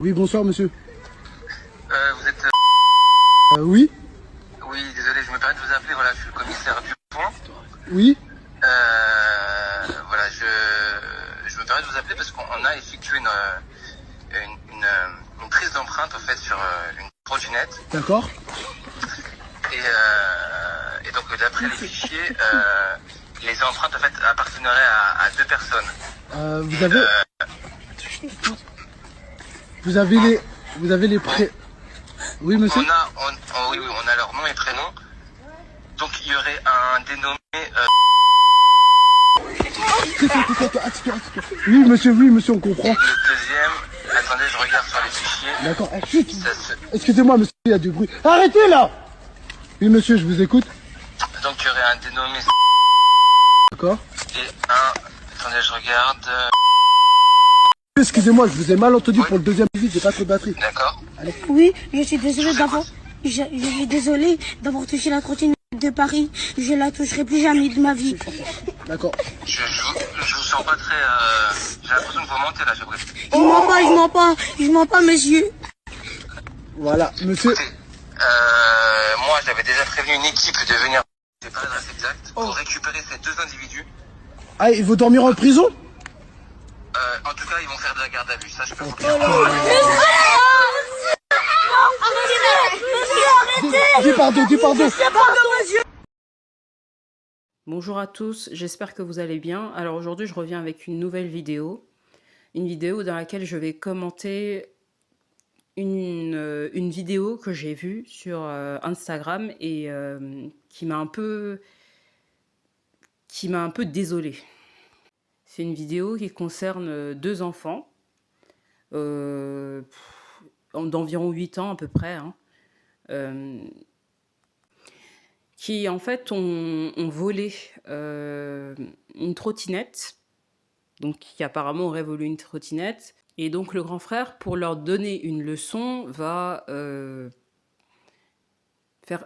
Oui, bonsoir monsieur. Vous êtes... Oui. Oui, désolé, je me permets de vous appeler, voilà, je suis le commissaire Dupont. Oui. Voilà, je me permets de vous appeler parce qu'on a effectué une prise d'empreinte, en fait, sur une trottinette. D'accord. Et donc, d'après les fichiers, les empreintes, en fait, apparteneraient à deux personnes. Vous avez les prêts. Oui, monsieur. Oui, on a leur nom et prénom. Donc, il y aurait un dénommé... Oui, monsieur, on comprend. Le deuxième... Attendez, je regarde sur les fichiers. D'accord. Excusez-moi, monsieur, il y a du bruit. Arrêtez là. Oui, monsieur, je vous écoute. Donc, il y aurait un dénommé... D'accord. Et un... Attendez, je regarde... Excusez-moi, je vous ai mal entendu Oui. pour le deuxième visite, j'ai pas trop de batterie. D'accord. Oui, je suis désolée d'avoir touché la trottinette de Paris. Je la toucherai plus jamais de ma vie. D'accord. Je vous sens pas très... J'ai l'impression que vous mentez là, Gabriel. Je mens pas, monsieur. Voilà, monsieur. Écoutez, moi j'avais déjà prévenu une équipe de venir... J'ai pas l'adresse exacte pour récupérer ces deux individus. Ah, il faut dormir en prison? En tout cas, ils vont faire de la garde à vue, ça je peux vous le dire. Dis pardon. Bonjour à tous, j'espère que vous allez bien. Alors aujourd'hui, je reviens avec une nouvelle vidéo. Une vidéo dans laquelle je vais commenter une vidéo que j'ai vue sur Instagram et qui m'a un peu désolée. C'est une vidéo qui concerne deux enfants d'environ 8 ans à peu près, hein, qui en fait ont volé une trottinette, donc qui apparemment aurait volé une trottinette. Et donc le grand frère, pour leur donner une leçon, va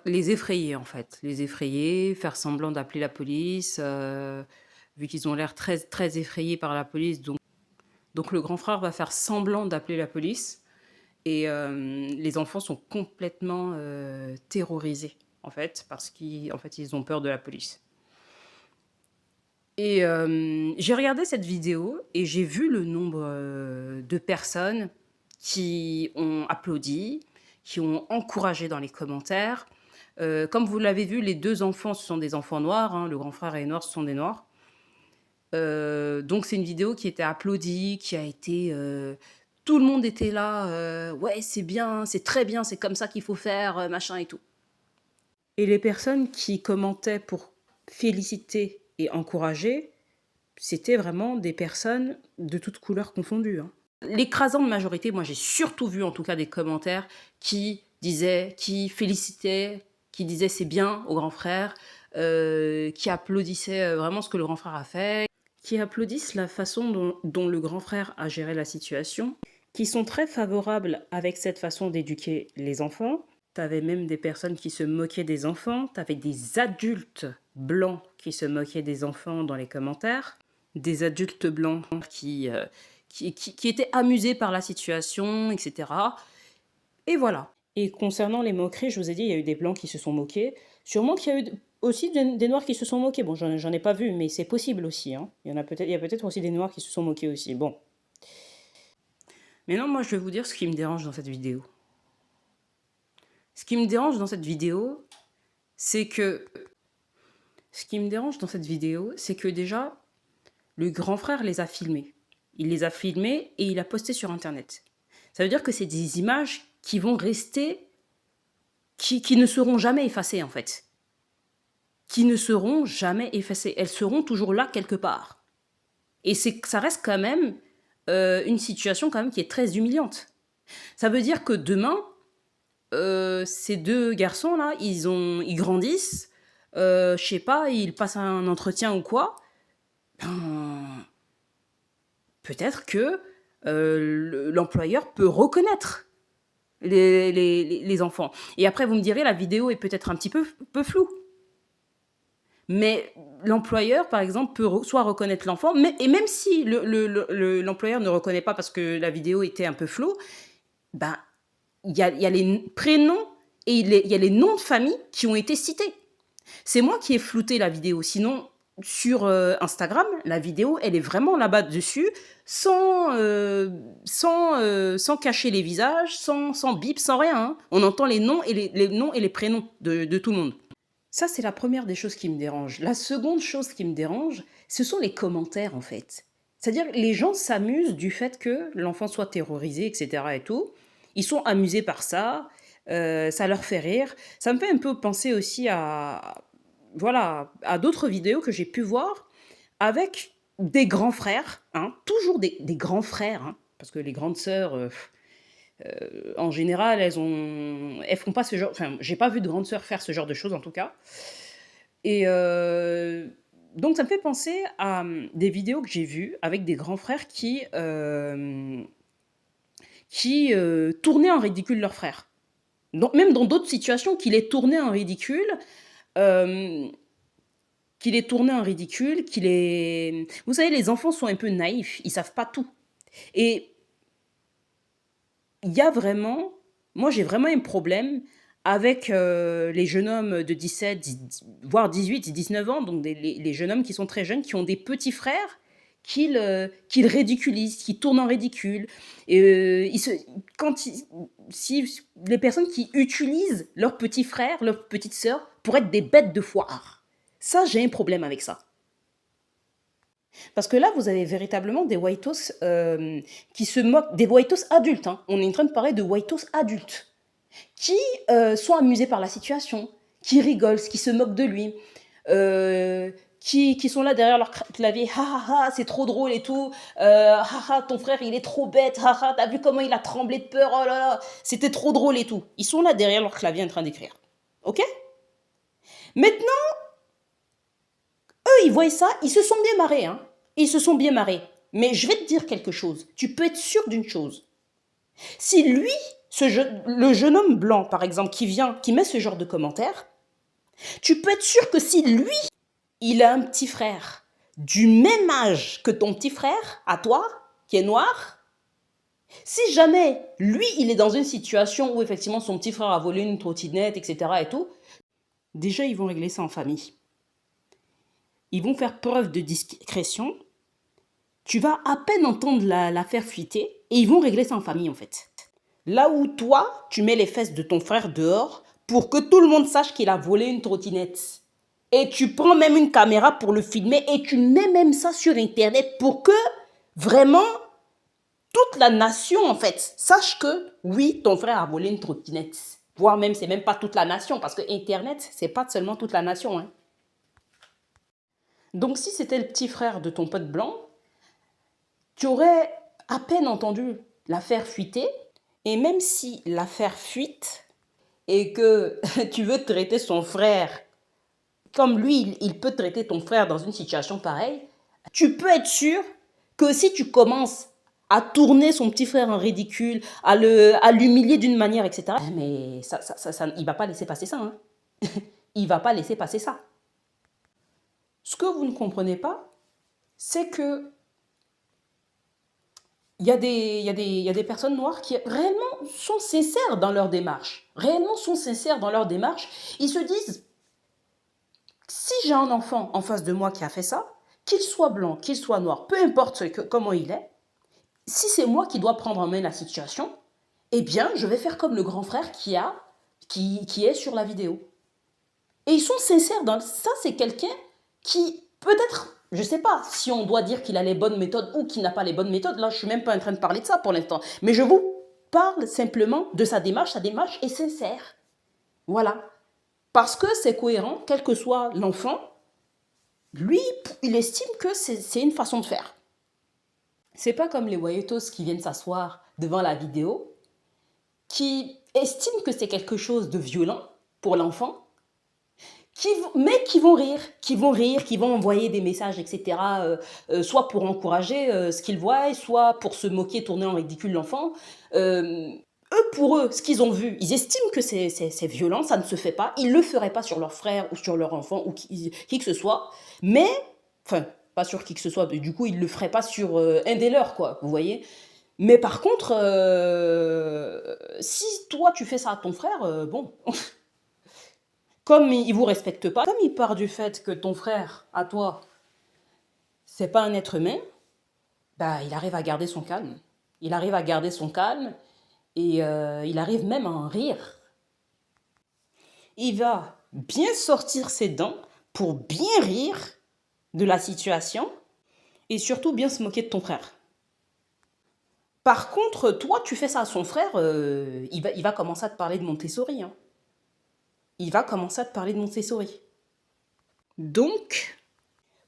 les effrayer en fait. Les effrayer, faire semblant d'appeler la police, vu qu'ils ont l'air très, très effrayés par la police. Donc le grand frère va faire semblant d'appeler la police. Et les enfants sont complètement terrorisés, en fait, parce qu'ils ils ont peur de la police. Et j'ai regardé cette vidéo et j'ai vu le nombre de personnes qui ont applaudi, qui ont encouragé dans les commentaires. Comme vous l'avez vu, les deux enfants, ce sont des enfants noirs, hein, le grand frère est noir, ce sont des noirs. Donc c'est une vidéo qui était applaudie, qui a été... tout le monde était là, ouais, c'est bien, c'est très bien, c'est comme ça qu'il faut faire, machin et tout. Et les personnes qui commentaient pour féliciter et encourager, c'était vraiment des personnes de toutes couleurs confondues, hein. L'écrasante majorité, moi j'ai surtout vu en tout cas des commentaires qui disaient, qui félicitaient, qui disaient c'est bien au grand frère, qui applaudissaient vraiment ce que le grand frère a fait, qui applaudissent la façon dont le grand frère a géré la situation, qui sont très favorables avec cette façon d'éduquer les enfants. T'avais même des personnes qui se moquaient des enfants, t'avais des adultes blancs qui se moquaient des enfants dans les commentaires, des adultes blancs qui étaient amusés par la situation, etc. Et voilà. Et concernant les moqueries, je vous ai dit, il y a eu des blancs qui se sont moqués. Sûrement qu'il y a eu aussi des noirs qui se sont moqués. Bon, j'en ai pas vu, mais c'est possible aussi, hein. Il y a peut-être aussi des noirs qui se sont moqués aussi. Bon. Mais non, moi, je vais vous dire ce qui me dérange dans cette vidéo. Ce qui me dérange dans cette vidéo, c'est que... déjà, le grand frère les a filmés. Il les a filmés et il a posté sur Internet. Ça veut dire que c'est des images qui vont rester... qui ne seront jamais effacées, en fait. Qui ne seront jamais effacées. Elles seront toujours là quelque part. Et ça reste quand même une situation quand même qui est très humiliante. Ça veut dire que demain, ces deux garçons-là, ils grandissent, je sais pas, ils passent un entretien ou quoi, ben, peut-être que l'employeur peut reconnaître les enfants. Et après, vous me direz, la vidéo est peut-être un petit peu floue. Mais l'employeur, par exemple, peut soit reconnaître l'enfant, et même si l'employeur ne reconnaît pas parce que la vidéo était un peu floue, ben, il y a les prénoms et il y a les noms de famille qui ont été cités. C'est moi qui ai flouté la vidéo. Sinon, sur Instagram, la vidéo, elle est vraiment là-bas dessus, sans cacher les visages, sans bip, sans rien, hein. On entend les noms et les noms et les prénoms de tout le monde. Ça, c'est la première des choses qui me dérange. La seconde chose qui me dérange, ce sont les commentaires, en fait. C'est-à-dire que les gens s'amusent du fait que l'enfant soit terrorisé, etc. et tout. Ils sont amusés par ça, ça leur fait rire. Ça me fait un peu penser aussi voilà, à d'autres vidéos que j'ai pu voir avec des grands frères, hein, toujours des grands frères, hein, parce que les grandes sœurs, en général, elles font pas ce genre. Enfin, j'ai pas vu de grandes sœurs faire ce genre de choses en tout cas. Et donc, ça me fait penser à des vidéos que j'ai vues avec des grands frères qui tournaient en ridicule leurs frères. Donc, même dans d'autres situations, qui les tournaient en ridicule. Vous savez, les enfants sont un peu naïfs, ils savent pas tout. Et il y a vraiment, moi j'ai vraiment un problème avec les jeunes hommes de 17, voire 18, 19 ans, donc les jeunes hommes qui sont très jeunes, qui ont des petits frères qu'ils ridiculisent, qui tournent en ridicule. Et si les personnes qui utilisent leurs petits frères, leurs petites sœurs, pour être des bêtes de foire. Ça, j'ai un problème avec ça. Parce que là, vous avez véritablement des whitos qui se moquent, des whitos adultes, hein. On est en train de parler de whitos adultes, qui sont amusés par la situation, qui rigolent, qui se moquent de lui, qui sont là derrière leur clavier, ha ha ha, c'est trop drôle et tout, ha ha, ton frère il est trop bête, ha ha, t'as vu comment il a tremblé de peur, oh là là, c'était trop drôle et tout. Ils sont là derrière leur clavier en train d'écrire. Ok ? Maintenant, eux, ils voient ça, ils se sont bien marrés, hein. Ils se sont bien marrés. Mais je vais te dire quelque chose. Tu peux être sûr d'une chose. Si lui, le jeune homme blanc, par exemple, qui met ce genre de commentaires, tu peux être sûr que si lui, il a un petit frère du même âge que ton petit frère, à toi, qui est noir, si jamais lui, il est dans une situation où effectivement son petit frère a volé une trottinette, etc. et tout, déjà, ils vont régler ça en famille. Ils vont faire preuve de discrétion. Tu vas à peine entendre l'affaire fuiter et ils vont régler ça en famille en fait. Là où toi, tu mets les fesses de ton frère dehors pour que tout le monde sache qu'il a volé une trottinette. Et tu prends même une caméra pour le filmer et tu mets même ça sur Internet pour que vraiment toute la nation en fait sache que oui, ton frère a volé une trottinette. Voire même, c'est même pas toute la nation parce que Internet, c'est pas seulement toute la nation, hein. Donc, si c'était le petit frère de ton pote blanc, tu aurais à peine entendu l'affaire fuiter. Et même si l'affaire fuite et que tu veux traiter son frère comme lui, il peut traiter ton frère dans une situation pareille, tu peux être sûr que si tu commences à tourner son petit frère en ridicule, à l'humilier d'une manière, etc., mais il ne va pas laisser passer ça. Hein. Il ne va pas laisser passer ça. Ce que vous ne comprenez pas, c'est que il y a des personnes noires qui réellement sont sincères dans leur démarche. Réellement sont sincères dans leur démarche. Ils se disent, si j'ai un enfant en face de moi qui a fait ça, qu'il soit blanc, qu'il soit noir, peu importe comment il est, si c'est moi qui dois prendre en main la situation, eh bien, je vais faire comme le grand frère qui est sur la vidéo. Et ils sont sincères dans ça. C'est quelqu'un qui, peut-être, je ne sais pas si on doit dire qu'il a les bonnes méthodes ou qu'il n'a pas les bonnes méthodes. Là, je ne suis même pas en train de parler de ça pour l'instant. Mais je vous parle simplement de sa démarche. Sa démarche est sincère. Voilà. Parce que c'est cohérent, quel que soit l'enfant, lui, il estime que c'est une façon de faire. C'est pas comme les voyeutos qui viennent s'asseoir devant la vidéo, qui estiment que c'est quelque chose de violent pour l'enfant, mais qui vont rire, qui vont envoyer des messages, etc., soit pour encourager ce qu'ils voient, soit pour se moquer, tourner en ridicule l'enfant. Pour eux, ce qu'ils ont vu, ils estiment que c'est violent, ça ne se fait pas. Ils ne le feraient pas sur leur frère ou sur leur enfant ou qui que ce soit. Mais, enfin, pas sur qui que ce soit, du coup, ils ne le feraient pas sur un des leurs, quoi, vous voyez. Mais par contre, si toi, tu fais ça à ton frère, bon, comme il vous respecte pas, comme il part du fait que ton frère, à toi, c'est pas un être humain, bah, il arrive à garder son calme. Il arrive à garder son calme et il arrive même à en rire. Il va bien sortir ses dents pour bien rire de la situation et surtout bien se moquer de ton frère. Par contre, toi, tu fais ça à son frère, il va commencer à te parler de Montessori, hein. Il va commencer à te parler de Montessori. Donc,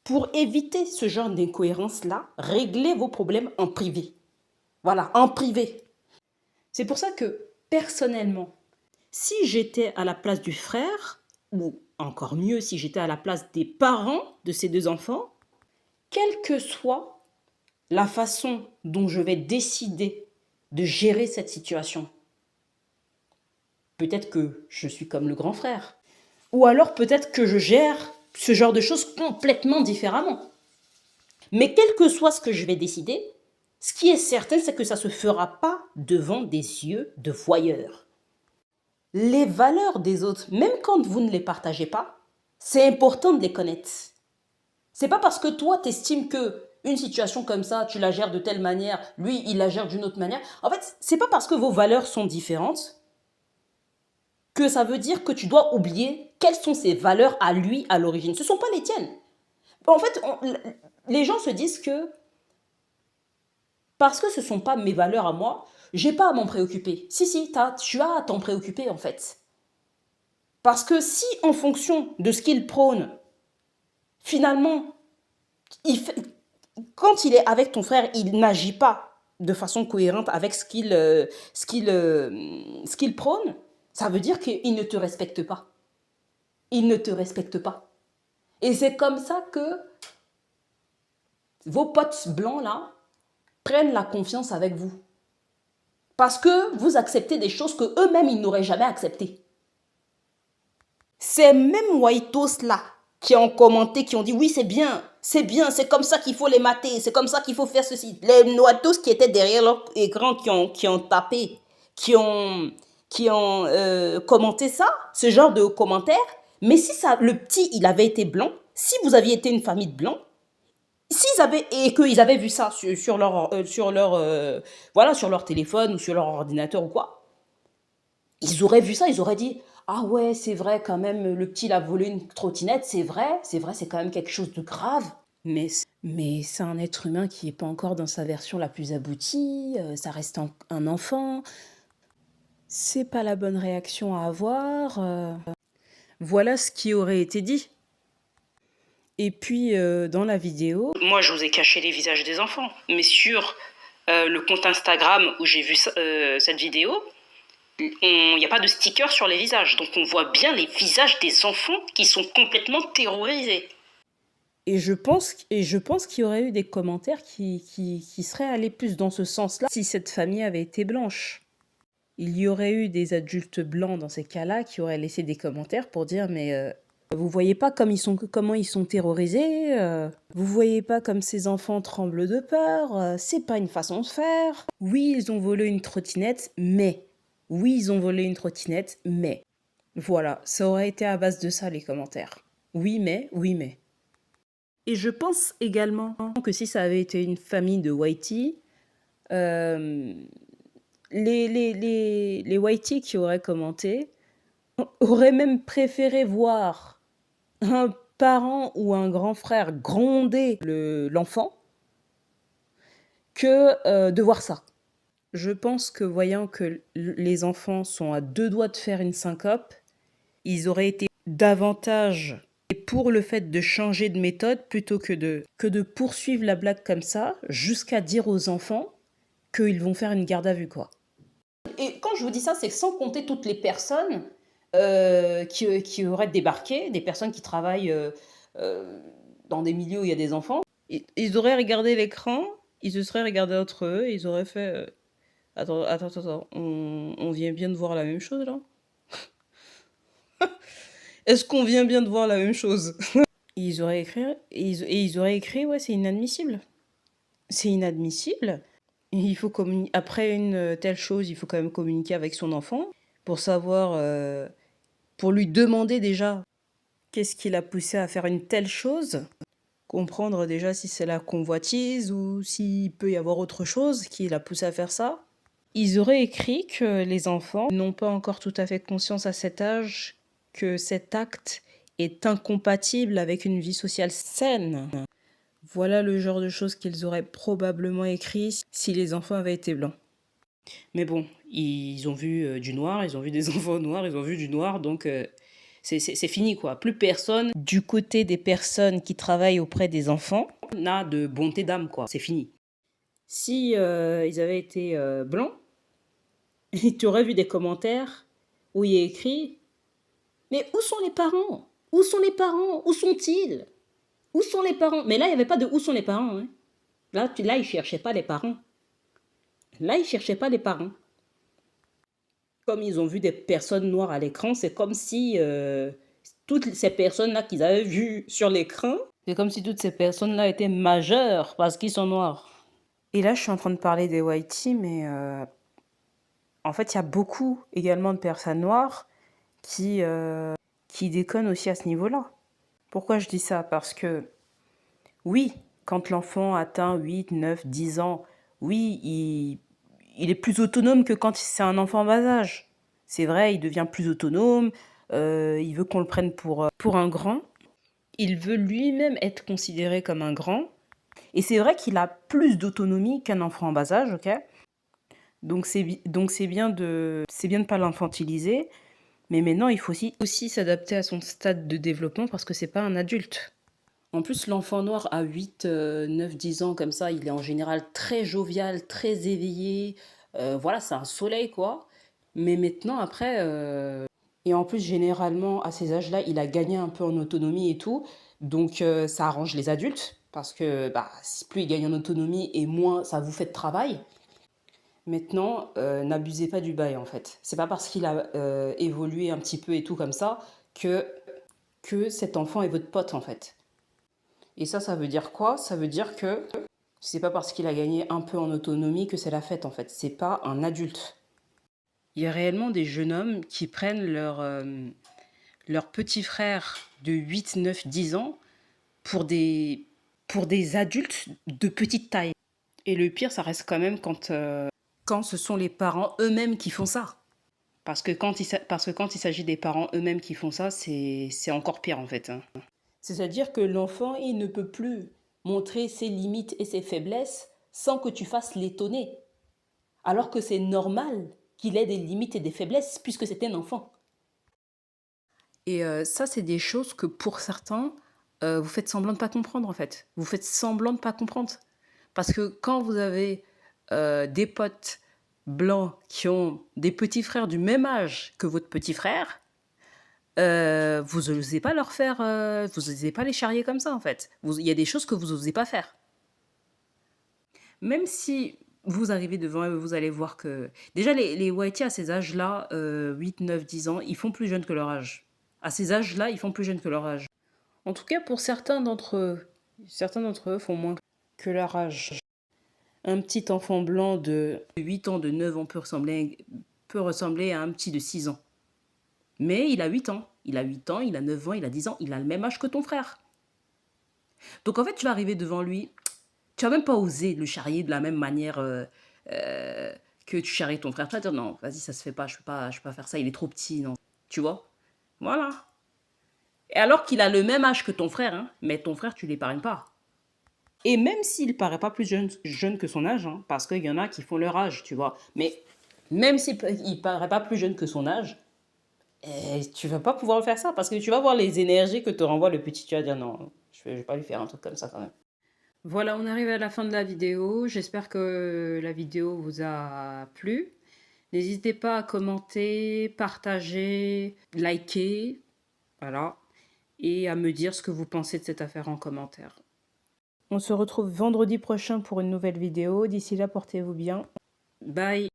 pour éviter ce genre d'incohérence-là, réglez vos problèmes en privé. Voilà, en privé. C'est pour ça que, personnellement, si j'étais à la place du frère, ou encore mieux, si j'étais à la place des parents de ces deux enfants, quelle que soit la façon dont je vais décider de gérer cette situation, peut-être que je suis comme le grand frère, ou alors peut-être que je gère ce genre de choses complètement différemment. Mais quel que soit ce que je vais décider, ce qui est certain, c'est que ça ne se fera pas devant des yeux de voyeurs. Les valeurs des autres, même quand vous ne les partagez pas, c'est important de les connaître. C'est pas parce que toi, tu estimes que une situation comme ça, tu la gères de telle manière, lui, il la gère d'une autre manière. En fait, c'est pas parce que vos valeurs sont différentes que ça veut dire que tu dois oublier quelles sont ses valeurs à lui à l'origine. Ce ne sont pas les tiennes. En fait, les gens se disent que parce que ce ne sont pas mes valeurs à moi, j'ai pas à m'en préoccuper. Si, tu as à t'en préoccuper en fait. Parce que si en fonction de ce qu'il prône, finalement, quand il est avec ton frère, il n'agit pas de façon cohérente avec ce qu'il prône, ça veut dire qu'il ne te respecte pas. Il ne te respecte pas. Et c'est comme ça que vos potes blancs là prennent la confiance avec vous. Parce que vous acceptez des choses que eux-mêmes ils n'auraient jamais acceptées. Ces mêmes whitos là qui ont commenté, qui ont dit oui c'est bien, c'est comme ça qu'il faut les mater, c'est comme ça qu'il faut faire ceci. Les whitos qui étaient derrière leur écran, qui ont tapé, qui ont commenté ça, ce genre de commentaires. Mais si ça, le petit il avait été blanc, si vous aviez été une famille de blancs, et qu'ils avaient vu ça sur leur téléphone ou sur leur ordinateur ou quoi, ils auraient vu ça, ils auraient dit ah ouais c'est vrai quand même le petit il a volé une trottinette, c'est vrai c'est quand même quelque chose de grave. Mais c'est un être humain qui n'est pas encore dans sa version la plus aboutie, ça reste un enfant, c'est pas la bonne réaction à avoir. Voilà ce qui aurait été dit. Et puis, dans la vidéo... Moi, je vous ai caché les visages des enfants. Mais sur le compte Instagram où j'ai vu cette vidéo, il n'y a pas de sticker sur les visages. Donc, on voit bien les visages des enfants qui sont complètement terrorisés. Et je pense qu'il y aurait eu des commentaires qui seraient allés plus dans ce sens-là si cette famille avait été blanche. Il y aurait eu des adultes blancs dans ces cas-là qui auraient laissé des commentaires pour dire « mais... vous voyez pas comment ils sont terrorisés, vous voyez pas comme ces enfants tremblent de peur, c'est pas une façon de faire. Oui, ils ont volé une trottinette, mais. Oui, ils ont volé une trottinette, mais. Voilà, ça aurait été à base de ça les commentaires. Oui, mais. Et je pense également que si ça avait été une famille de whitey, les whitey qui auraient commenté auraient même préféré voir un parent ou un grand frère gronder l'enfant que de voir ça. Je pense que voyant que les enfants sont à deux doigts de faire une syncope, ils auraient été davantage pour le fait de changer de méthode plutôt que de poursuivre la blague comme ça jusqu'à dire aux enfants qu'ils vont faire une garde à vue, quoi. Et quand je vous dis ça, c'est sans compter toutes les personnes qui auraient débarqué, des personnes qui travaillent dans des milieux où il y a des enfants. Ils auraient regardé l'écran, ils se seraient regardés entre eux, et ils auraient fait attends, on vient bien de voir la même chose là? Est-ce qu'on vient bien de voir la même chose? Ils auraient écrit, ouais, c'est inadmissible. C'est inadmissible. Il faut après une telle chose, il faut quand même communiquer avec son enfant pour savoir, pour lui demander déjà qu'est-ce qui l'a poussé à faire une telle chose, comprendre déjà si c'est la convoitise ou s'il peut y avoir autre chose qui l'a poussé à faire ça. Ils auraient écrit que les enfants n'ont pas encore tout à fait conscience à cet âge que cet acte est incompatible avec une vie sociale saine. Voilà le genre de choses qu'ils auraient probablement écrit si les enfants avaient été blancs. Mais bon, ils ont vu du noir, ils ont vu des enfants noirs, ils ont vu du noir, donc c'est fini quoi. Plus personne, du côté des personnes qui travaillent auprès des enfants, n'a de bonté d'âme quoi. C'est fini. Si ils avaient été blancs, tu aurais vu des commentaires où il est écrit « Mais où sont les parents? Où sont les parents? Où sont-ils? Où sont les parents ?» Mais là, il n'y avait pas de « Où sont les parents ?» hein. Là, ils ne cherchaient pas les parents. Là, ils ne cherchaient pas les parents. Comme ils ont vu des personnes noires à l'écran, c'est comme si toutes ces personnes-là qu'ils avaient vues sur l'écran, c'est comme si toutes ces personnes-là étaient majeures parce qu'ils sont noirs. Et là, je suis en train de parler des whiteys, mais en fait, il y a beaucoup également de personnes noires qui déconnent aussi à ce niveau-là. Pourquoi je dis ça? Parce que, oui, quand l'enfant atteint 8, 9, 10 ans, oui, il est plus autonome que quand c'est un enfant en bas âge. C'est vrai, il devient plus autonome, il veut qu'on le prenne pour un grand. Il veut lui-même être considéré comme un grand. Et c'est vrai qu'il a plus d'autonomie qu'un enfant en bas âge, ok? Donc c'est bien de ne pas l'infantiliser. Mais maintenant, il faut aussi s'adapter à son stade de développement parce que c'est pas un adulte. En plus, l'enfant noir à 8, 9, 10 ans, comme ça, il est en général très jovial, très éveillé. Voilà, c'est un soleil, quoi. Mais maintenant, après... Et en plus, généralement, à ces âges-là, il a gagné un peu en autonomie et tout. Donc, ça arrange les adultes. Parce que plus il gagne en autonomie et moins ça vous fait de travail. Maintenant, n'abusez pas du bail, en fait. C'est pas parce qu'il a évolué un petit peu et tout comme ça que cet enfant est votre pote, en fait. Et ça veut dire quoi? Ça veut dire que c'est pas parce qu'il a gagné un peu en autonomie que c'est la fête, en fait. C'est pas un adulte. Il y a réellement des jeunes hommes qui prennent leur petit frère de 8, 9, 10 ans pour des adultes de petite taille. Et le pire, ça reste quand même quand ce sont les parents eux-mêmes qui font ça. Parce que quand il s'agit des parents eux-mêmes qui font ça, c'est encore pire en fait. Hein. C'est-à-dire que l'enfant, il ne peut plus montrer ses limites et ses faiblesses sans que tu fasses l'étonner. Alors que c'est normal qu'il ait des limites et des faiblesses puisque c'est un enfant. Et ça, c'est des choses que pour certains, vous faites semblant de ne pas comprendre en fait. Vous faites semblant de ne pas comprendre. Parce que quand vous avez des potes blancs qui ont des petits frères du même âge que votre petit frère, vous n'osez pas leur faire, vous n'osez pas les charrier comme ça en fait. Il y a des choses que vous n'osez pas faire. Même si vous arrivez devant eux, vous allez voir que... Déjà, les whiteys à ces âges-là, 8, 9, 10 ans, ils font plus jeunes que leur âge. À ces âges-là, ils font plus jeunes que leur âge. En tout cas, pour certains d'entre eux font moins que leur âge. Un petit enfant blanc de 8 ans, de 9 ans peut ressembler à un petit de 6 ans. Mais il a 8 ans. Il a 8 ans, il a 9 ans, il a 10 ans. Il a le même âge que ton frère. Donc en fait, tu vas arriver devant lui. Tu vas même pas oser le charrier de la même manière que tu charries ton frère. Tu vas dire non, vas-y, ça se fait pas, je peux pas faire ça, il est trop petit, non. Tu vois? Voilà. Et alors qu'il a le même âge que ton frère, hein, mais ton frère, tu l'épargnes pas. Et même s'il paraît pas plus jeune que son âge, hein, parce qu'il y en a qui font leur âge, tu vois. Mais même s'il paraît pas plus jeune que son âge, tu vas pas pouvoir faire ça parce que tu vas voir les énergies que te renvoie le petit. Tu vas dire non, je vais pas lui faire un truc comme ça quand même. Voilà, on arrive à la fin de la vidéo. J'espère que la vidéo vous a plu. N'hésitez pas à commenter, partager, liker, voilà, et à me dire ce que vous pensez de cette affaire en commentaire. On se retrouve vendredi prochain pour une nouvelle vidéo. D'ici là, portez-vous bien. Bye!